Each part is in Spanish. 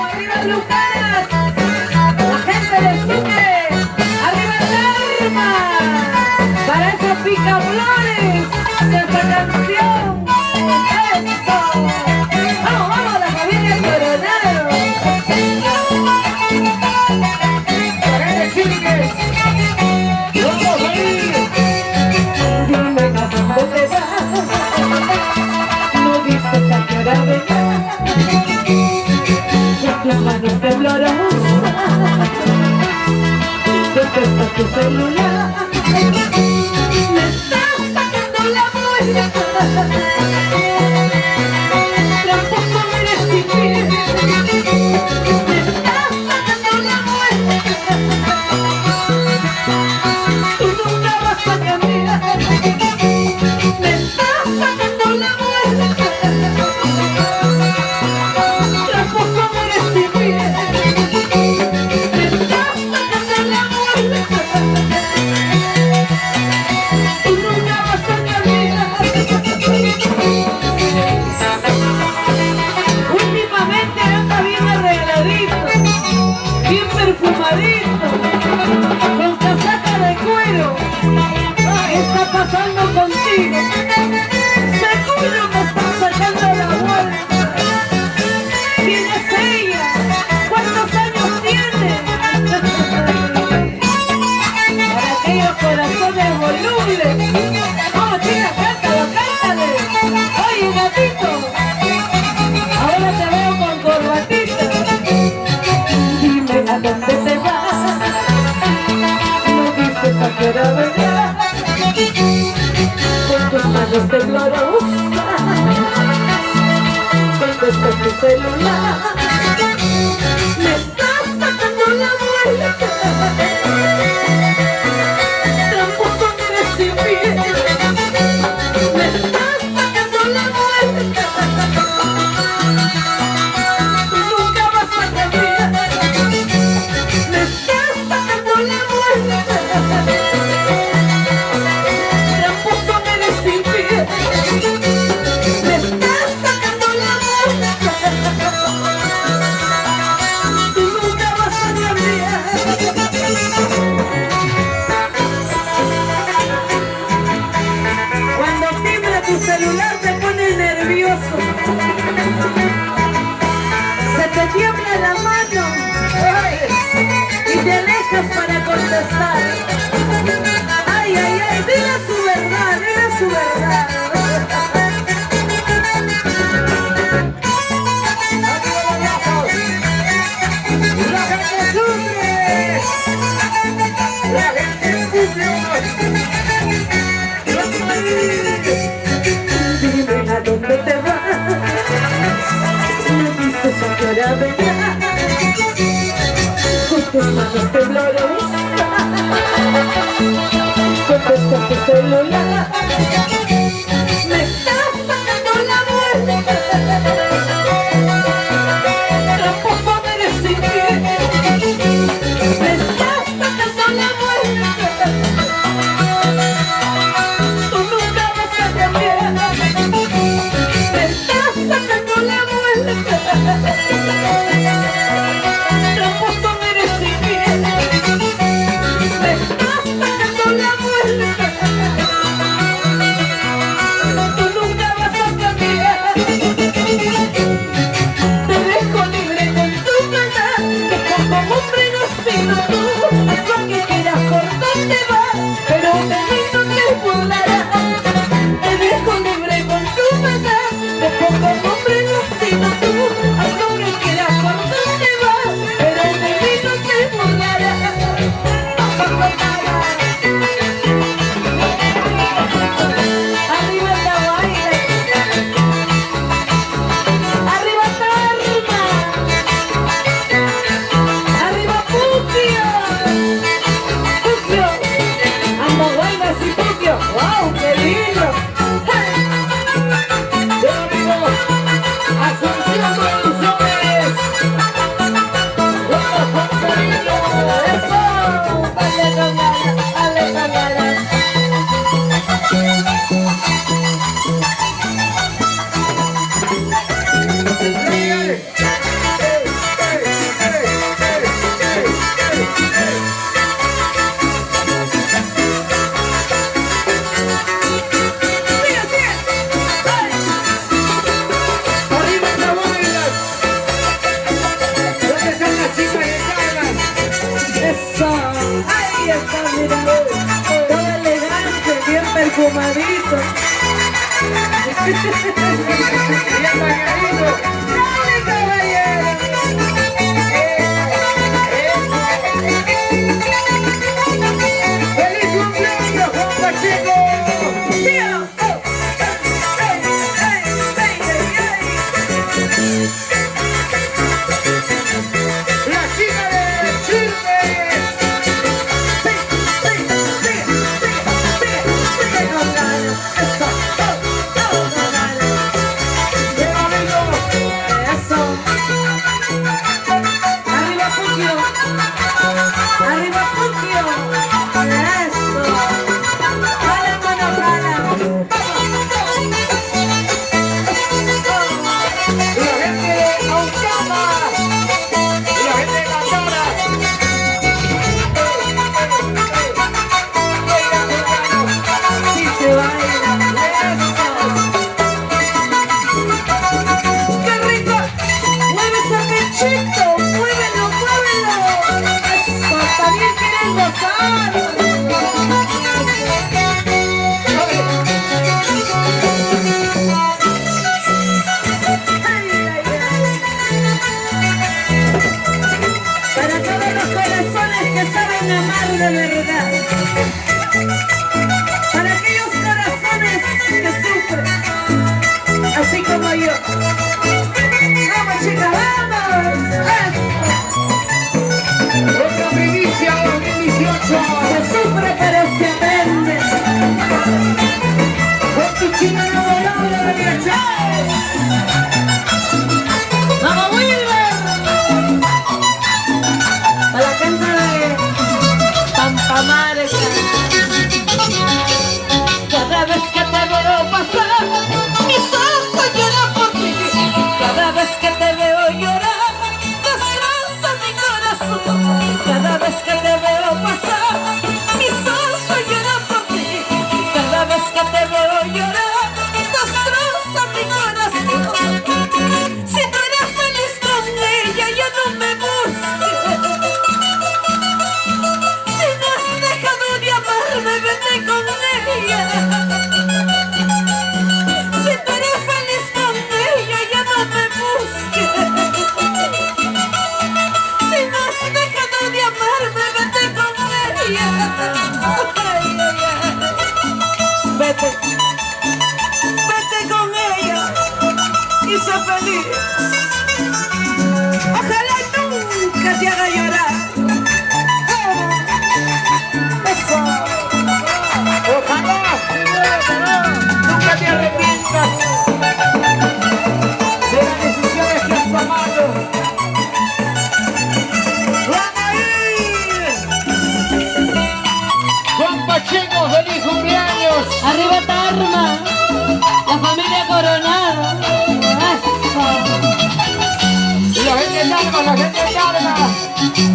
arriba Lucanas, la gente de Sucre, arriba el arma, para esos picaflores de esta canción. Eso. Vamos, vamos, la familia Coronado. Para el chique, vamos a ir. Dime a dónde te vas, no dices a qué hora vendrás. Tus manos temblorosas, contesta tu celular. Me estás sacando la vuelta, tramposo eres sin piel. Me estás sacando la vuelta, tú nunca vas a cambiar. Me estás sacando la vuelta, tramposo eres sin piel. Me estás sacando la vuelta, tú nunca vas a cambiar. Últimamente anda bien arregladito, bien perfumadito, con casaca de cuero. ¿Qué está pasando contigo? Seguro me estás sacando la vuelta. ¿Quién es ella? ¿Cuántos años tiene? Para aquellos corazones volubles. Vamos chicas, cántalo, cántale. Oye gatito, ahora te veo con corbatita. Dime a dónde te vas, no dices a qué hora vendrás. Con tus manos temblorosas, contesta tu celular. Me estás sacando la vuelta, tramposo eres sin piel. Me estás sacando la vuelta, tú nunca vas a cambiar. Me estás sacando la vuelta, tramposo eres sin piel. Me estás sacando la vuelta, tú nunca vas a cambiar. Cuando timbra tu celular te pones nervioso, se te tiembla la mano y te alejas para contestar. Ay, ay, ay, dile su verdad, dile su verdad. La gente sufre, la gente sufre. Dime a dónde te vas, no dices a qué hora vendrás. Con tus manos temblorosas, contesta tu celular. Me estás sacando la vuelta, tramposo eres sin piel. Me estás sacando la vuelta, tú nunca vas a cambiar. Me estás sacando la vuelta, tramposo eres sin piel. Me estás sacando la vuelta, tú nunca vas a cambiar. Te dejo libre con tu maldad, que como hombre no he sido tú. Haz lo que quieras, por dónde vas, pero de mí no te burlarás. Te dejo libre con tu maldad, que como hombre no he sido tú. Haz lo que quieras, Bien bañadito. ¡Dale, caballero! ¡Feliz cumpleaños, Juan Pacheco! ¡La chica de Chile! De verdad, para aquellos corazones que sufren, así como yo. ¡Vamos, chicas, vamos! ¡Eso! Otra primicia 2018. Se sufre pero se aprende. Con tu chica enamorada de mi chao. ¡Vamos, Wilber! Para la gente de Pampamarca. Cada vez que te veo pasar, mis ojos lloran por ti. Cada vez que te veo llorar, descansa mi corazón. Cada vez que te veo pasar, mis ojos lloran por ti. Cada vez que te veo llorar, descansa mi corazón. Si tú eres feliz con ella, ya no me busques. Vete con ella. Si tú eres feliz con ella, ya no me busques. Si no has dejado de amarme, vete con ella. Ay, ay, ay. Vete, vete con ella y sé feliz. Ojalá nunca te haga llorar. Nunca te arrepientas de las decisiones que has tomado. ¡Van a ir! Juan Pacheco, feliz cumpleaños. Arriba Tarma, la familia Coronado. Y la gente de Tarma, la gente de Tarma.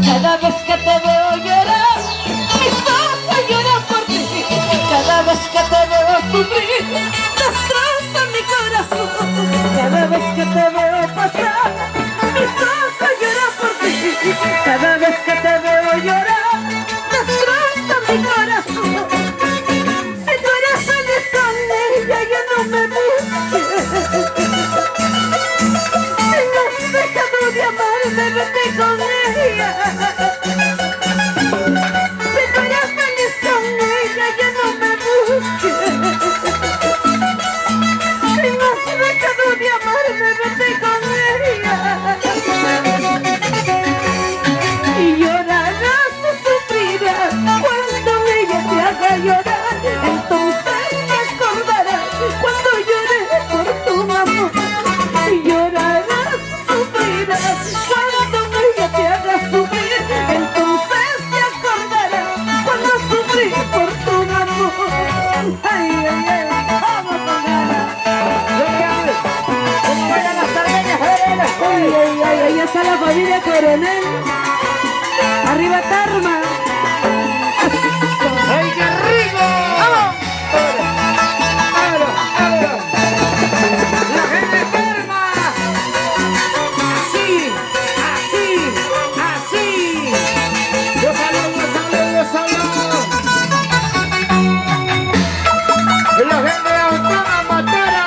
Cada vez que te veo llorar, mis ojos lloran por ti. Cada vez que te veo sufrir, destroza mi corazón. Cada vez que te veo pasar, mis ojos lloran por ti. Cada vez que te veo llorar, destroza mi corazón. Si tú eres feliz con ella, ya no me busques. Si no has dejado de amarme, vete con ella. Si tú eres feliz con ella, ya no me busques. Si no has dejado de amarme, vete con ella. Y llorarás o sufrirás cuando ella te haga llorar. Entonces te acordarás cuando lloré por tu amor. Y llorarás o sufrirás cuando ella te haga sufrir. Entonces te acordarás cuando sufrí por tu amor. Ay, ay, ay, vamos con ganas. ¿Cómo bailan las tardeñas? Ay, ay, ay, ahí está la familia Coronel. Arriba Tarma. ¡Ay, qué rico! ¡Vamos! ¡Vámonos! ¡La gente de Tarma! ¡Así! ¡Así! ¡Así! ¡Los saludos, saludos, saludos! ¡La gente de Autona Matara!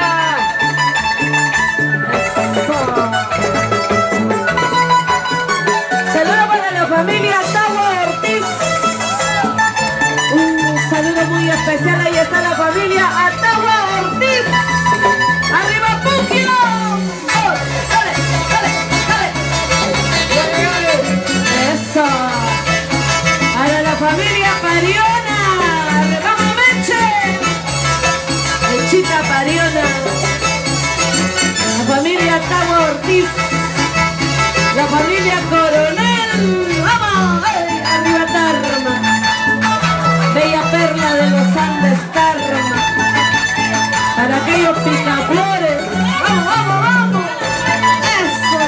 familia Coronel, vamos, ¡ay! Arriba Tarma, bella perla de los Andes Tarma, para aquellos picaflores, vamos, vamos, vamos, eso.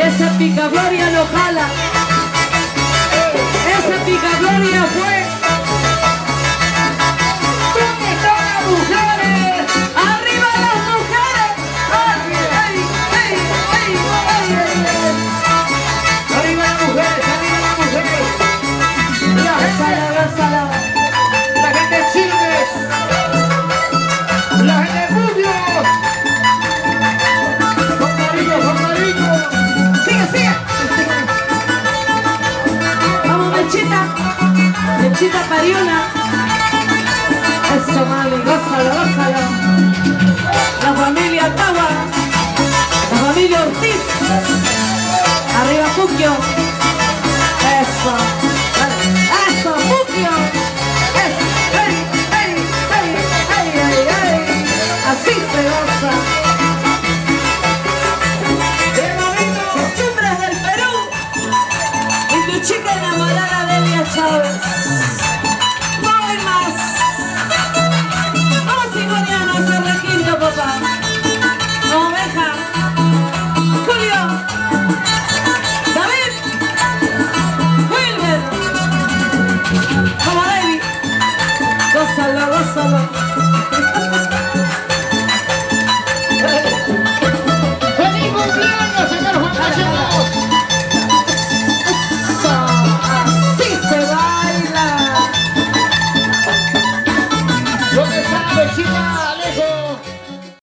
Esa picaflor ya no jala, esa picaflor ya fue. ¡Arriba las mujeres! ¡Ay, ay, ay, ay, ay, ay! ¡Arriba las mujeres! ¡Arriba las mujeres! ¡Gázala, gázala! La gente de Chilmes, la gente de Pudios, con cariño, ¡Sigue, sigue! ¡Vamos, Mechita! ¡Mechita pariona! ¡Eso, mami! ¡Gózalo, gózalo! La familia Tawa, la familia Ortiz, arriba Puquio, eso, eso, Puquio, eso, ¡ay, ay, ay, ay, ay, ay! Así se goza. Costumbres del Perú, y tu chica enamorada de Elia Chávez. No hay más. Vamos, Sigoniano, a hacer requinto, papá. Oveja, Julio, David, Wilmer, como David. Gózalo, gózalo. ¡Feliz cumpleaños, señor Juan Carlos! Así se baila. ¿Dónde está la vecina?